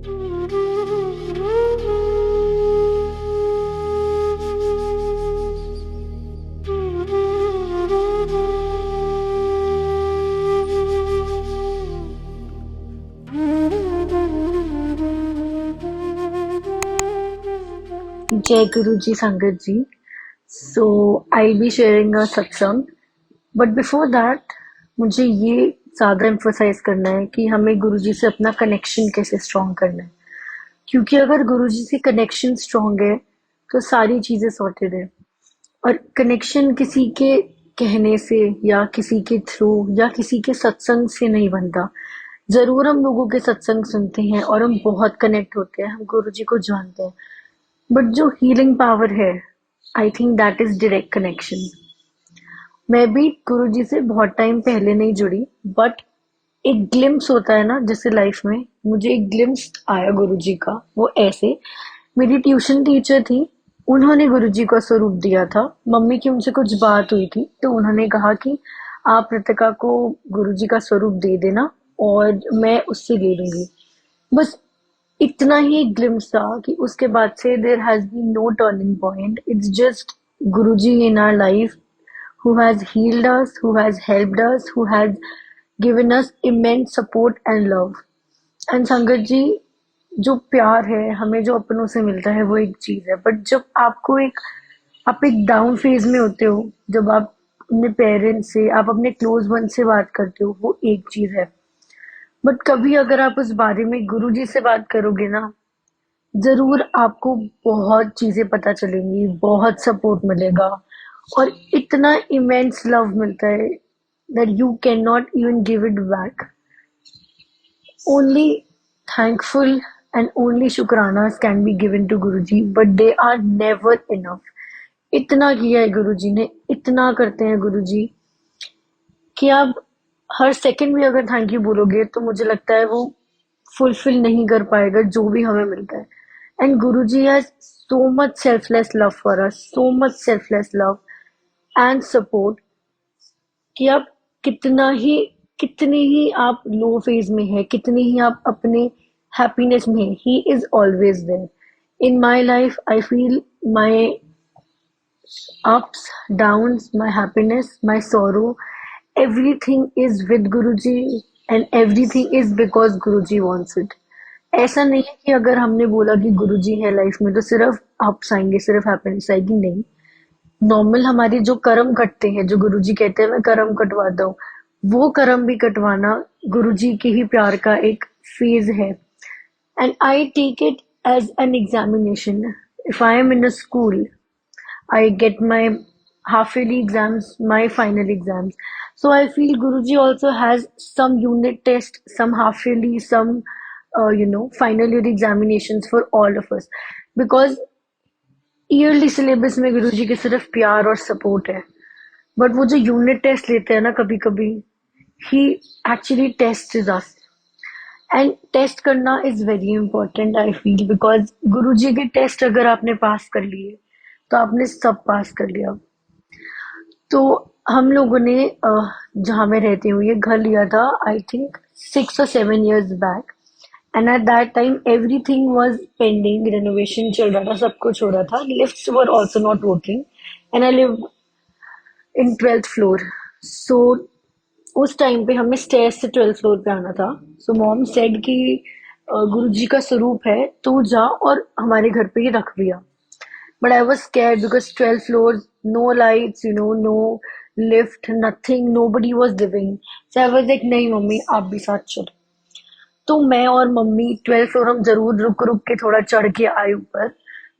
Jai Guruji Sangat ji. So I'll be sharing a satsang. But before that मुझे ये ज़्यादा emphasise करना है कि हमें गुरुजी से अपना कनेक्शन कैसे स्ट्रॉन्ग करना है, क्योंकि अगर गुरुजी से कनेक्शन स्ट्रॉन्ग है तो सारी चीज़ें सॉर्टेड है। और कनेक्शन किसी के कहने से या किसी के थ्रू या किसी के सत्संग से नहीं बनता। ज़रूर हम लोगों के सत्संग सुनते हैं और हम बहुत कनेक्ट होते हैं, हम गुरुजी को जानते हैं, बट जो हीलिंग पावर है, I think that is direct connection. मैं भी गुरुजी से बहुत टाइम पहले नहीं जुड़ी, बट एक ग्लिम्स होता है ना, जैसे लाइफ में मुझे एक ग्लिम्स आया गुरुजी का। वो ऐसे, मेरी ट्यूशन टीचर थी, उन्होंने गुरुजी का स्वरूप दिया था। मम्मी की उनसे कुछ बात हुई थी तो उन्होंने कहा कि आप रितिका को गुरुजी का स्वरूप दे देना और मैं उससे ले लूंगी। बस इतना ही ग्लिम्स था कि उसके बाद से there has been no turning point. It's just Guruji in our life who has healed us, who has helped us, who has given us immense support and love. And संगत जी, जो प्यार है हमें जो अपनों से मिलता है वो एक चीज है, बट जब आप एक डाउन फेज में होते हो, जब आप अपने पेरेंट्स से, आप अपने क्लोज वन से बात करते हो, वो एक चीज है। बट कभी अगर आप उस बारे में गुरुजी से बात करोगे ना, जरूर आपको बहुत चीजें पता चलेंगी, बहुत सपोर्ट मिलेगा और इतना इमेंस लव मिलता है that you cannot even give it back. Only thankful and only शुक्रानास can be given to Guruji, but they are never enough. इतना किया है गुरुजी ने, इतना करते हैं गुरुजी कि आप हर सेकंड भी अगर थैंक यू बोलोगे तो मुझे लगता है वो फुलफिल नहीं कर पाएगा जो भी हमें मिलता है। And Guruji has so much selfless love for us, so much selfless love and support कि आप कितनी ही आप लो फेज में है, कितनी ही आप अपने हैप्पीनेस में है, he is always there in my life. I feel my ups, downs, my happiness, my sorrow, everything is with Guruji and everything is because Guruji wants it. ऐसा नहीं है कि अगर हमने बोला कि गुरुजी है लाइफ में तो सिर्फ अप्स आएंगे, सिर्फ हैप्पीनेस आएगी, नहीं। नॉर्मल हमारे जो कर्म कटते हैं, जो गुरुजी कहते हैं मैं कर्म कटवाता हूँ, वो कर्म भी कटवाना गुरुजी के ही प्यार का एक फेज है। And I take it as an examination. If I am in a school, I get my half yearly exams, my final exams. So I feel Guruji also has some unit test, some half yearly, some final year examinations for all of us. Because yearly syllabus में गुरुजी के सिर्फ प्यार और support है, but वो जो unit test लेते हैं ना कभी कभी, he actually test us. And test करना is very important I feel, because Guruji के टेस्ट अगर आपने पास कर लिए तो आपने सब पास कर लिया। तो हम लोगों ने जहाँ मैं रहती हूँ ये घर लिया था I think 6 or 7 years back. And at that time everything was pending, renovation चल रहा था, सब कुछ हो रहा था, lifts were also not working and I live in 12th floor. So उस टाइम पे हमें स्टेयर्स से 12th फ्लोर पे आना था। सो मॉम सेड कि गुरुजी का स्वरूप है तो जा और हमारे घर पे ही रख दिया। But I was scared because 12 floors, no lights, no lift, nothing, nobody was living. So I was like, नहीं मम्मी आप भी साथ चलो। तो मैं और मम्मी 12 फ्लोर हम जरूर रुक रुक के थोड़ा चढ़ के आए ऊपर,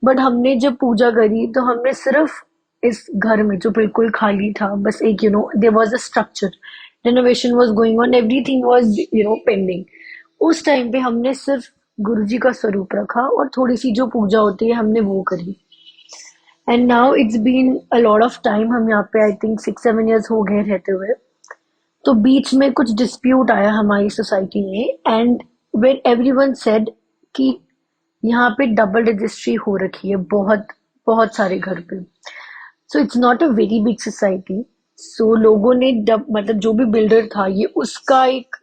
बट हमने जब पूजा करी तो हमने सिर्फ इस घर में जो बिल्कुल खाली था, बस एक there was a structure, renovation was going on, everything was pending. उस टाइम पे हमने सिर्फ गुरुजी का स्वरूप रखा और थोड़ी सी जो पूजा होती है हमने वो करी। And now it's been a lot of time, हम यहाँ पे आई थिंक 6-7 years हो गए रहते हुए। तो बीच में कुछ डिस्प्यूट आया हमारी सोसाइटी में एंड वेन एवरीवन सेड कि यहाँ पे डबल रजिस्ट्री हो रखी है बहुत बहुत सारे घर पे। So it's not a very big society. So लोगों ने मतलब जो भी बिल्डर था, ये उसका एक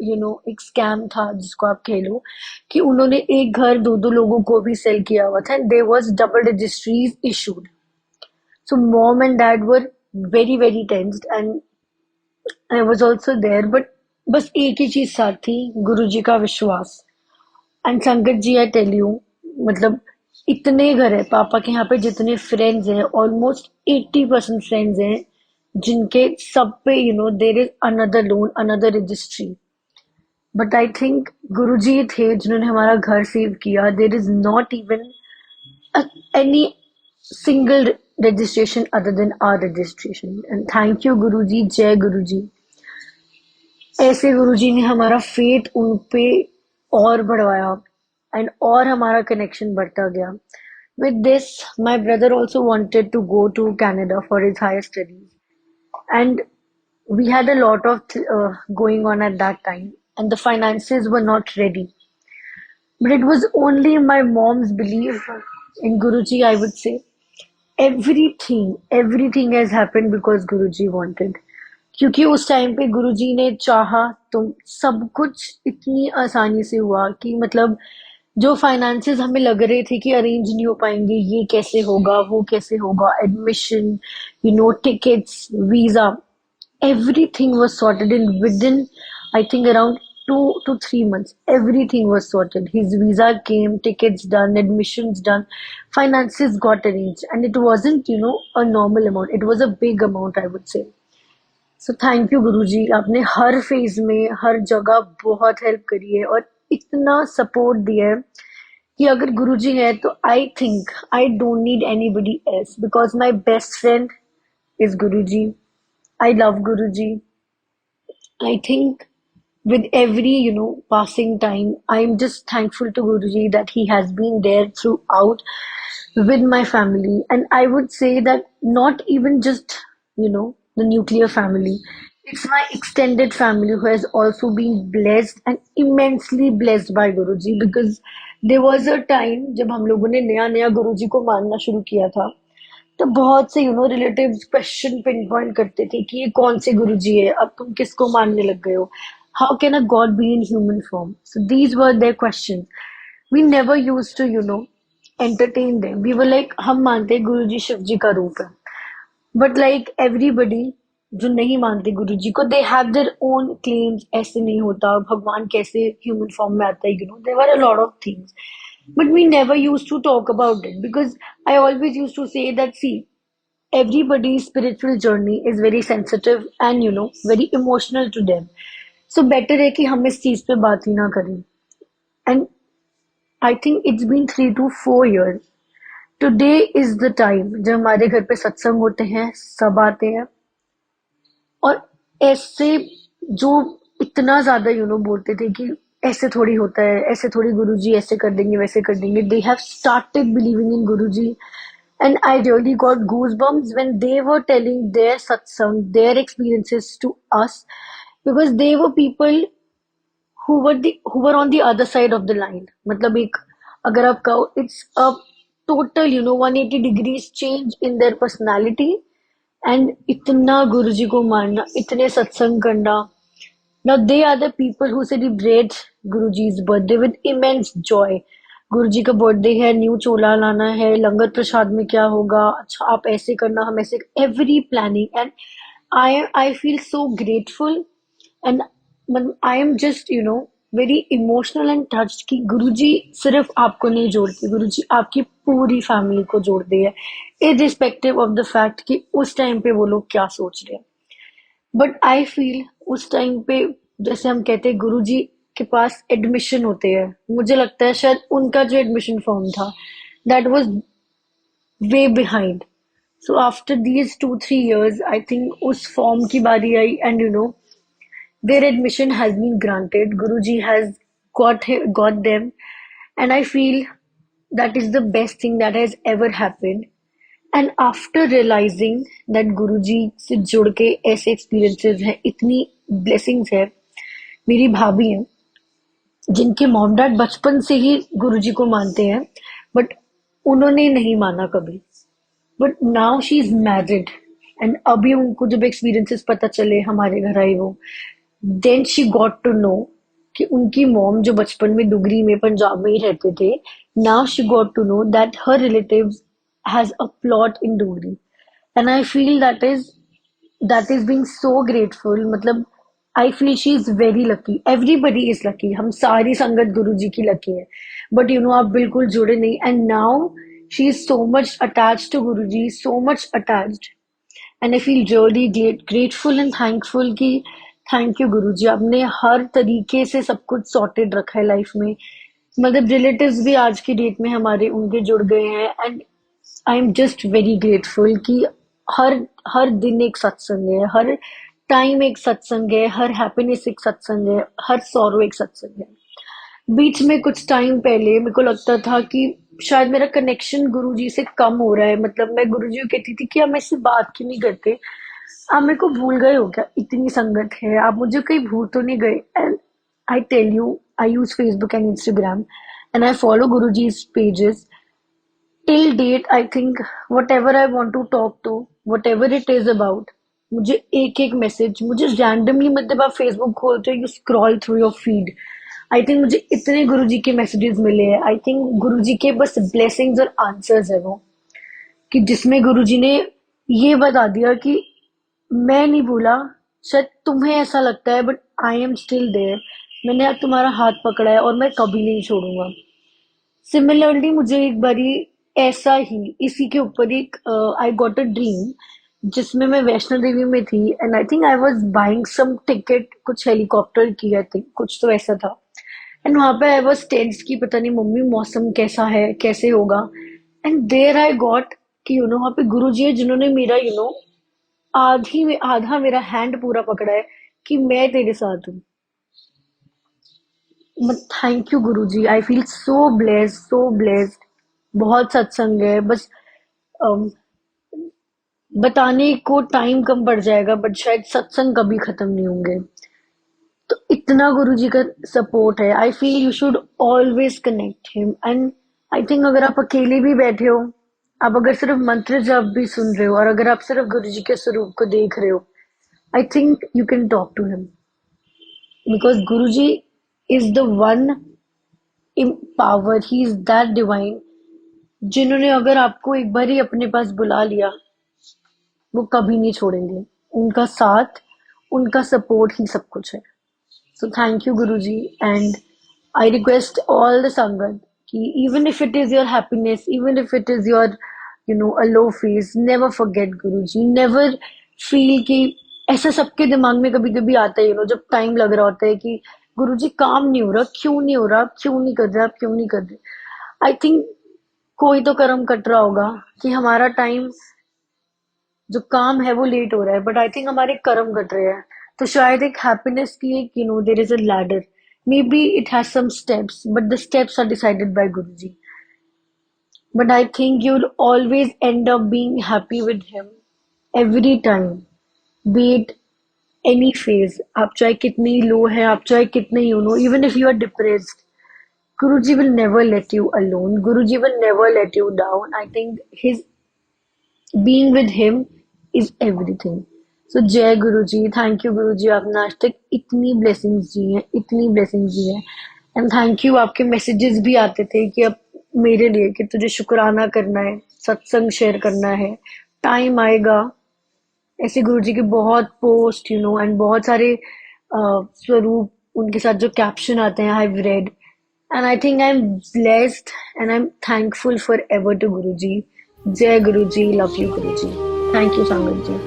एक स्कैम था जिसको आप कह लो, कि उन्होंने एक घर दो दो लोगों को भी सेल किया हुआ था, and there was double registries issued. So mom and dad were very very tensed, and I was also there. But बस एक ही चीज साथ थी, गुरुजी का विश्वास. एंड संगत जी, आई टेल यू, मतलब इतने घर है पापा के यहाँ पे, जितने फ्रेंड्स हैं, ऑलमोस्ट 80% फ्रेंड्स हैं, जिनके सब पे there is another loan, another registry. But I think Guruji थे जिन्होंने हमारा घर सेव किया. There is not even any single registration other than our registration. And thank you Guruji, जय गुरुजी. ऐसे गुरुजी ने हमारा फेथ उन पे और बढ़वाया, एंड और हमारा कनेक्शन बढ़ता गया. With this, my brother also wanted to go to Canada for his higher studies, and we had a lot of going on at that time, and the finances were not ready. But it was only my mom's belief in Guruji, I would say. Everything has happened because Guruji wanted. क्योंकि उस time पे गुरुजी ने चाहा तो सब कुछ इतनी आसानी से हुआ कि मतलब जो फाइनेंसेस हमें लग रहे थे कि अरेंज नहीं हो पाएंगे, ये कैसे होगा, वो कैसे होगा, admission, tickets, visa, everything was sorted in within, I think, around 2 to 3 months. Everything was sorted. His visa came, tickets done, admissions done, finances got arranged, and it wasn't a normal amount. It was a big amount, I would say. So thank you Guruji, आपने हर phase में हर जगह बहुत help करी है और इतना support दिया है कि अगर गुरुजी है तो आई think I don't need anybody else, because my best friend is Guruji. I love Guruji. I think with every passing time, I'm just thankful to Guruji that he has been there throughout with my family. And I would say that not even just the nuclear family, it's my extended family who has also been blessed and immensely blessed by Guruji, because there was a time जब हम लोगों ने नया नया गुरुजी को मानना शुरू किया था, तो बहुत से रिलेटिव्स क्वेश्चन पिन पॉइंट करते थे कि ये कौन से गुरुजी है, अब तुम किसको मानने लग गए हो, how can a god be in human form. So these were their question. We never use to entertain them. We were like, हम मानते हैं गुरुजी शिव जी का रूप है, बट लाइक एवरीबडी जो नहीं मानते गुरुजी को, they have their own claims. ऐसे नहीं होता, भगवान कैसे ह्यूमन फॉर्म में आता है, there were a lot of things. But we never used to talk about it, because I always used to say that, see, everybody's spiritual journey is very sensitive and very emotional to them. So better है कि हम इस चीज पे बात ही ना करें. And I think it's been 3 to 4 years. Today is the time जब हमारे घर पे सत्संग होते हैं, सब आते हैं, और ऐसे जो इतना ज्यादा बोलते थे कि ऐसे थोड़ी होता है, ऐसे थोड़ी गुरुजी ऐसे कर देंगे, वैसे कर देंगे, they have started believing in Guruji. And I really got goose bumps when they were telling their satsang, their experiences to us, because they were people who were on the other side of the line. मतलब एक, अगर आप कहो, it's a total 180 degrees change in their personality. And इतना गुरुजी को मानना, इतने सत्संग करना. Now they are the people who celebrate Guruji's birthday with immense joy. गुरुजी का बर्थडे है, न्यू चोला लाना है, लंगर प्रसाद में क्या होगा, अच्छा आप ऐसे करना, हम ऐसे, every planning. And I feel so grateful, and I am just very emotional and touched कि गुरुजी सिर्फ आपको नहीं जोड़ते, गुरुजी आपकी पूरी फैमिली को जोड़ते हैं, इररिस्पेक्टिव ऑफ द फैक्ट कि उस टाइम पे वो लोग क्या सोच रहे हैं. बट आई फील उस टाइम पे, जैसे हम कहते हैं गुरुजी के पास एडमिशन होते हैं, मुझे लगता है शायद उनका जो एडमिशन फॉर्म था, that was way behind. So after these 2 3 years, I think उस फॉर्म की बारी आई, and their admission has been granted. Guruji has got them, and I feel that is the best thing that has ever happened. And after realizing that Guruji से जुड़ के ऐसे experiences हैं, इतनी blessings है, मेरी भाभी हैं जिनके मॉम डैड बचपन से ही गुरुजी को मानते हैं, बट उन्होंने नहीं माना कभी. But now she is married, and अभी उनको जब एक्सपीरियंसेस पता चले, हमारे घर आई वो, then she got to know कि उनकी मॉम जो बचपन में दुगरी में पंजाब में ही रहते थे, now she got to know that her relatives has a plot in Dugri. And I feel that is being so grateful. मतलब I feel she is very lucky. Everybody is lucky. हम सारी संगत गुरु जी की लकी है. बट यू नो आप बिल्कुल जुड़े नहीं. And now she is so much attached to Guru ji, so much attached. And I feel really grateful and thankful कि थैंक यू गुरु जी, आपने हर तरीके से सब कुछ सॉर्टेड रखा है लाइफ में. मतलब रिलेटिव्स भी आज की डेट में हमारे उनके जुड़ गए हैं. And I am just very grateful कि हर हर दिन एक सत्संग है, हर टाइम एक सत्संग है, हर हैप्पीनेस एक सत्संग है, हर सॉरो एक सत्संग है. बीच में कुछ टाइम पहले मेरे को लगता था कि शायद मेरा कनेक्शन गुरुजी से कम हो रहा है. मतलब मैं गुरुजी को कहती थी कि आप मेरे से बात क्यों नहीं करते, आप मेरे को भूल गए हो क्या, इतनी संगत है, आप मुझे कहीं भूल तो नहीं गए. And I tell you, I use Facebook and Instagram and I follow Guruji's pages. Till date I think whatever I want to talk to, whatever it is about, मुझे एक एक मैसेज, मुझे रैंडमली, मतलब आप Facebook खोलते हो, you scroll through your feed, I think मुझे इतने गुरुजी के मैसेजेस मिले हैं. आई थिंक गुरुजी के बस ब्लेसिंग्स और आंसर्स है वो, कि जिसमें गुरुजी ने ये बता दिया कि मैं नहीं भूला. शायद तुम्हें ऐसा लगता है but I am still there. मैंने आज तुम्हारा हाथ पकड़ा है और मैं कभी नहीं छोड़ूंगा. सिमिलरली मुझे एक बारी ऐसा ही इसी के ऊपर एक आई गॉट अ ड्रीम जिसमें मैं वैष्णो देवी में थी. And I think I was buying some ticket, कुछ हेलीकॉप्टर की, आई थिंक कुछ तो ऐसा था. एंड वहां पे आई वाज टेंस की पता नहीं मम्मी मौसम कैसा है, कैसे होगा. एंड देयर आई गॉट कि यू नो वहां पे गुरु जी है जिन्होंने मेरा यू नो आधी में आधा मेरा हैंड पूरा पकड़ा है कि मैं तेरे साथ हूँ. Thank you Guru ji. I feel so blessed, so blessed. बहुत सत्संग है बस. अम, बताने को टाइम कम पड़ जाएगा बट शायद सत्संग कभी खत्म नहीं होंगे. तो इतना गुरुजी का सपोर्ट है. I feel you should always connect him. And I think अगर आप अकेले भी बैठे हो, आप अगर सिर्फ मंत्र जप भी सुन रहे हो और अगर आप सिर्फ गुरुजी के स्वरूप को देख रहे हो, I think you can talk to him. Because Guruji is the one in power, he is that divine, जिन्होंने अगर आपको एक बार ही अपने पास बुला लिया, वो कभी नहीं छोड़ेंगे. उनका साथ, उनका सपोर्ट ही सब कुछ है. So thank you Guruji, and I request all the Sangat ki even if it is your happiness, even if it is your a low phase, never forget Guruji. Never feel कि ऐसा सबके दिमाग में कभी कभी आता है जब टाइम लग रहा होता है कि गुरुजी काम नहीं हो रहा, क्यों नहीं हो रहा, आप क्यों नहीं कर रहे, आप क्यों नहीं कर रहे. आई थिंक कोई तो कर्म कट रहा होगा कि हमारा टाइम जो काम है वो लेट हो रहा है, बट आई थिंक हमारे कर्म घट रहे हैं. तो शायद एक हैप्पीनेस की एक there is a ladder, maybe it has some steps but the steps are decided by Guruji. But I think you will always end up being happy with him every time, be it any phase. आप चाहे कितनी low है, आप चाहे कितने even if you are depressed, Guruji will never let you alone. Guruji will never let you down. I think his being with him is everything. So जय गुरु जी. Thank you Guru ji, आपने आज तक इतनी ब्लेसिंग्स दी हैं, इतनी ब्लेसिंग्स दी हैं. एंड थैंक यू, आपके messages भी आते थे कि अब मेरे लिए कि तुझे शुक्राना करना है, सत्संग शेयर करना है, टाइम आएगा. ऐसे गुरु जी के बहुत पोस्ट एंड बहुत सारे स्वरूप, उनके साथ जो कैप्शन आते हैं, I have read. And I think I'm blessed and I'm thankful forever to Guruji. Jai Guruji, love you Guruji. Thank you Sangat ji.